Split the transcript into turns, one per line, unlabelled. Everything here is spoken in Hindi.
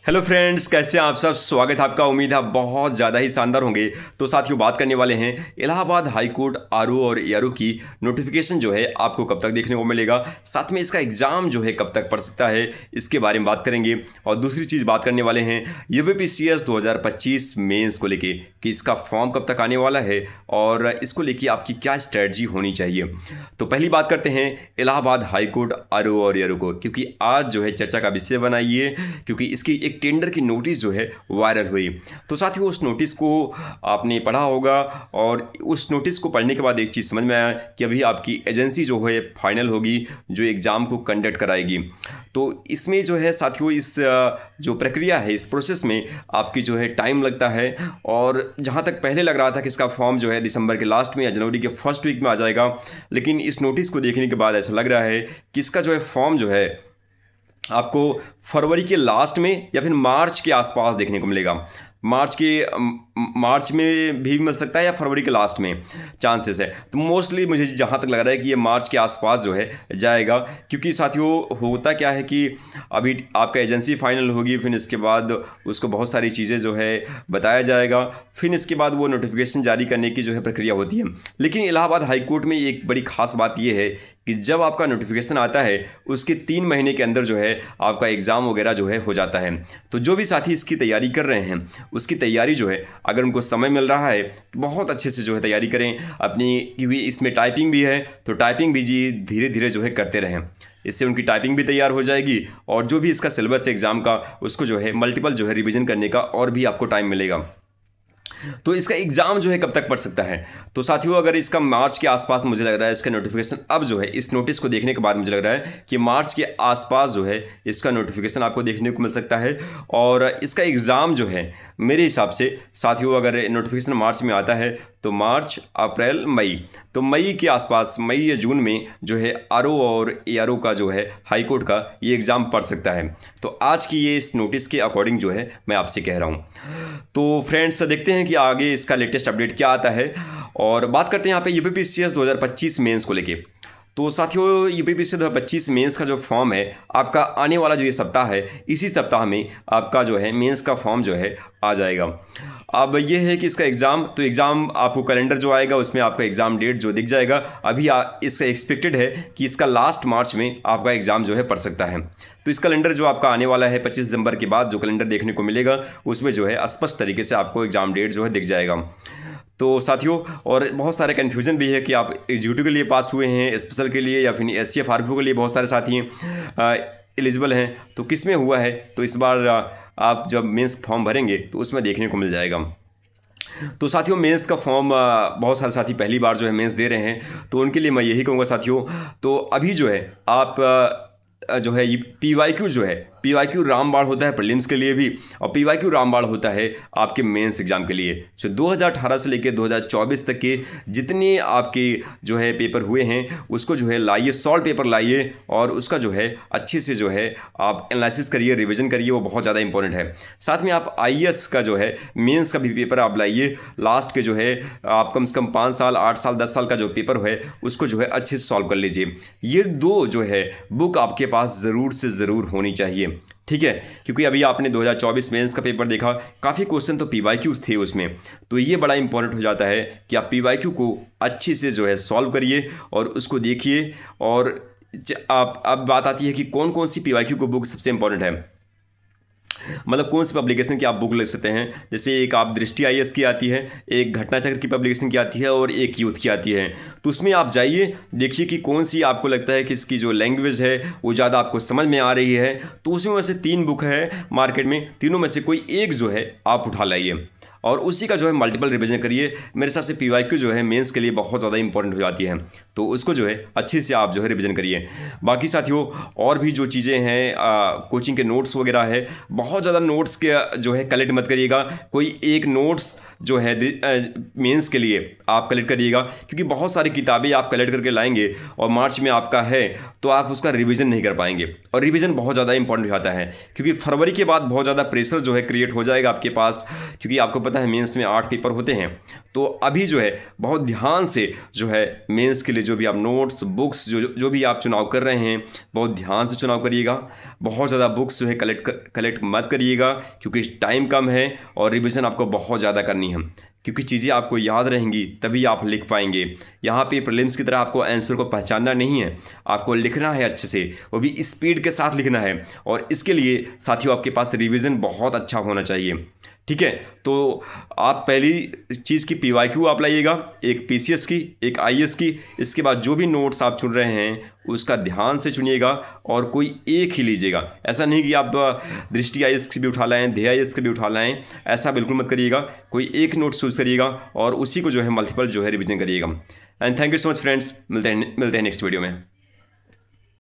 हेलो फ्रेंड्स, कैसे हैं आप सब। स्वागत है आपका। उम्मीद है आप बहुत ज़्यादा ही शानदार होंगे। तो साथियों, बात करने वाले हैं इलाहाबाद हाई कोर्ट आरओ और एआरओ की नोटिफिकेशन जो है आपको कब तक देखने को मिलेगा, साथ में इसका एग्ज़ाम जो है कब तक पड़ सकता है, इसके बारे में बात करेंगे। और दूसरी चीज़ बात करने वाले हैं यूपीपीसीएस 2025 मेंस को लेके कि इसका फॉर्म कब तक आने वाला है और इसको लेके आपकी क्या स्ट्रेटजी होनी चाहिए। तो पहली बात करते हैं इलाहाबाद हाई कोर्ट आरओ और एआरओ को, क्योंकि आज जो है चर्चा का विषय बना ये, क्योंकि इसकी एक टेंडर की नोटिस जो है वायरल हुई। तो साथियों, उस नोटिस को आपने पढ़ा होगा और उस नोटिस को पढ़ने के बाद एक चीज़ समझ में आया कि अभी आपकी एजेंसी जो है फाइनल होगी जो एग्ज़ाम को कंडक्ट कराएगी। तो इसमें जो है साथियों, इस जो प्रक्रिया है, इस प्रोसेस में आपकी जो है टाइम लगता है। और जहाँ तक पहले लग रहा था कि इसका फॉर्म जो है दिसंबर के लास्ट में या जनवरी के फर्स्ट वीक में आ जाएगा, लेकिन इस नोटिस को देखने के बाद ऐसा लग रहा है कि इसका जो है फॉर्म जो है आपको फरवरी के लास्ट में या फिर मार्च के आसपास देखने को मिलेगा। मार्च में भी मिल सकता है या फरवरी के लास्ट में चांसेस है। तो मोस्टली मुझे जहाँ तक लग रहा है कि ये मार्च के आसपास जो है जाएगा, क्योंकि साथियों होता क्या है कि अभी आपका एजेंसी फाइनल होगी, फिर इसके बाद उसको बहुत सारी चीज़ें जो है बताया जाएगा, फिर इसके बाद वो नोटिफिकेशन जारी करने की जो है प्रक्रिया होती है। लेकिन इलाहाबाद हाई कोर्ट में एक बड़ी खास बात ये है कि जब आपका नोटिफिकेशन आता है उसके 3 महीने के अंदर जो है आपका एग्ज़ाम वगैरह जो है हो जाता है। तो जो भी साथी इसकी तैयारी कर रहे हैं, उसकी तैयारी जो है अगर उनको समय मिल रहा है तो बहुत अच्छे से जो है तैयारी करें अपनी, क्योंकि इसमें टाइपिंग भी है, तो टाइपिंग भी जी धीरे धीरे जो है करते रहें। इससे उनकी टाइपिंग भी तैयार हो जाएगी और जो भी इसका सिलेबस है एग्ज़ाम का, उसको जो है मल्टीपल जो है रिवीजन करने का और भी आपको टाइम मिलेगा। तो इसका एग्ज़ाम जो है कब तक पड़ सकता है, तो साथियों अगर इसका मार्च के आसपास मुझे लग रहा है इसका नोटिफिकेशन, अब जो है इस नोटिस को देखने के बाद मुझे लग रहा है कि मार्च के आसपास जो है इसका नोटिफिकेशन आपको देखने को मिल सकता है। और इसका एग्ज़ाम जो है मेरे हिसाब से साथियों, अगर नोटिफिकेशन मार्च में आता है तो मार्च, अप्रैल, मई, तो मई के आसपास, मई या जून में जो है आरओ और एआरओ का जो है हाई कोर्ट का ये एग्ज़ाम पड़ सकता है। तो आज की ये इस नोटिस के अकॉर्डिंग जो है मैं आपसे कह रहा हूँ। तो फ्रेंड्स, देखते हैं कि आगे इसका लेटेस्ट अपडेट क्या आता है। और बात करते हैं यहाँ पे यूपीपीसीएस 2025 मेंस को लेके। तो साथियों, यूपीपीसीएस 2025 मेंस का जो फॉर्म है आपका आने वाला जो ये सप्ताह है, इसी सप्ताह में आपका जो है मेंस का फॉर्म जो है आ जाएगा। अब ये है कि इसका एग्ज़ाम, तो एग्ज़ाम आपको कैलेंडर जो आएगा उसमें आपका एग्ज़ाम डेट जो दिख जाएगा। अभी इसका एक्सपेक्टेड है कि इसका लास्ट मार्च में आपका एग्ज़ाम जो है पड़ सकता है। तो इस कैलेंडर जो आपका आने वाला है 25 दिसंबर के बाद जो कैलेंडर देखने को मिलेगा, उसमें जो है स्पष्ट तरीके से आपको एग्ज़ाम डेट जो है दिख जाएगा। तो साथियों, और बहुत सारे कन्फ्यूजन भी है कि आप एग्जीक्यूटिव के लिए पास हुए हैं, स्पेशल के लिए, या फिर एससीएफ आरपीओ के लिए बहुत सारे साथी हैं एलिजिबल हैं, तो किस में हुआ है, तो इस बार आप जब मेंस फॉर्म भरेंगे तो उसमें देखने को मिल जाएगा। तो साथियों, मेंस का फॉर्म बहुत सारे साथी पहली बार जो है मेंस दे रहे हैं, तो उनके लिए मैं यही कहूँगा साथियों, तो अभी जो है आप जो है ये पीवाईक्यू जो है, पीवाईक्यू रामबाण होता है प्रीलिम्स के लिए भी, और पीवाईक्यू रामबाण होता है आपके मेंस एग्जाम के लिए। सो 2018 से लेकर 2024 तक के जितने आपके जो है पेपर हुए हैं उसको जो है लाइए, सॉल्व पेपर लाइए और उसका जो है अच्छे से जो है आप एनालिसिस करिए, रिवीजन करिए, वो बहुत ज़्यादा इंपॉर्टेंट है। साथ में आप आईएएस का जो है मेंस का भी पेपर आप लाइए, लास्ट के जो है आप कम से कम 5 साल, 8 साल, 10 साल का जो पेपर है उसको जो है अच्छे से सॉल्व कर लीजिए। ये दो जो है बुक आपके पास ज़रूर से ज़रूर होनी चाहिए, ठीक है, क्योंकि अभी आपने 2024 मेंस का पेपर देखा, काफ़ी क्वेश्चन तो पीवाईक्यू थे उसमें, तो ये बड़ा इंपॉर्टेंट हो जाता है कि आप पीवाईक्यू को अच्छे से जो है सॉल्व करिए और उसको देखिए। और आप अब बात आती है कि कौन कौन सी पीवाईक्यू को बुक सबसे इंपॉर्टेंट है, मतलब कौन सी पब्लिकेशन की आप बुक ले सकते हैं। जैसे एक आप दृष्टि आईएएस की आती है, एक घटनाचक्र की पब्लिकेशन की आती है और एक यूथ की आती है। तो उसमें आप जाइए, देखिए कि कौन सी आपको लगता है कि इसकी जो लैंग्वेज है वो ज़्यादा आपको समझ में आ रही है। तो उसमें वैसे 3 बुक है मार्केट में, तीनों में से कोई एक जो है आप उठा लाइए और उसी का जो है मल्टीपल रिवीजन करिए। मेरे हिसाब से पीवाईक्यू जो है मेंस के लिए बहुत ज़्यादा इंपॉर्टेंट हो जाती है, तो उसको जो है अच्छे से आप जो है रिवीजन करिए। बाकी साथियों, और भी जो चीज़ें हैं, कोचिंग के नोट्स वगैरह है, बहुत ज़्यादा नोट्स के जो है कलेक्ट मत करिएगा। कोई एक नोट्स जो है मेंस के लिए आप कलेक्ट करिएगा, क्योंकि बहुत सारी किताबें आप कलेक्ट करके लाएंगे और मार्च में आपका है तो आप उसका रिवीजन नहीं कर पाएंगे। और रिवीजन बहुत ज़्यादा इंपॉर्टेंट हो जाता है, क्योंकि फरवरी के बाद बहुत ज़्यादा प्रेशर जो है क्रिएट हो जाएगा आपके पास, क्योंकि आपको पता है मेंस में 8 पेपर होते हैं। तो अभी जो है बहुत ध्यान से जो है मेंस के लिए जो भी आप नोट्स बुक्स जो भी आप चुनाव कर रहे हैं, बहुत ध्यान से चुनाव करिएगा। बहुत ज़्यादा बुक्स जो है कलेक्ट मत करिएगा, क्योंकि टाइम कम है और रिविज़न आपको बहुत ज़्यादा करनी है, क्योंकि चीज़ें आपको याद रहेंगी तभी आप लिख पाएंगे। यहाँ पे प्रीलिम्स की तरह आपको आंसर को पहचानना नहीं है, आपको लिखना है अच्छे से, वो भी स्पीड के साथ लिखना है। और इसके लिए साथियों आपके पास रिवीजन बहुत अच्छा होना चाहिए। ठीक है, तो आप पहली चीज़ की PYQ आप लाइएगा, एक PCS की, एक IAS की। इसके बाद जो भी नोट्स आप चुन रहे हैं उसका ध्यान से चुनिएगा और कोई एक ही लीजिएगा। ऐसा नहीं कि आप दृष्टि IAS की भी उठा लाएँ, ध्येय IAS की भी उठा लाएँ, ऐसा बिल्कुल मत करिएगा। कोई एक नोट चूज़ करिएगा और उसी को जो है मल्टीपल जो है रिविजन करिएगा। And thank you so much friends, मिलते हैं नेक्स्ट वीडियो में।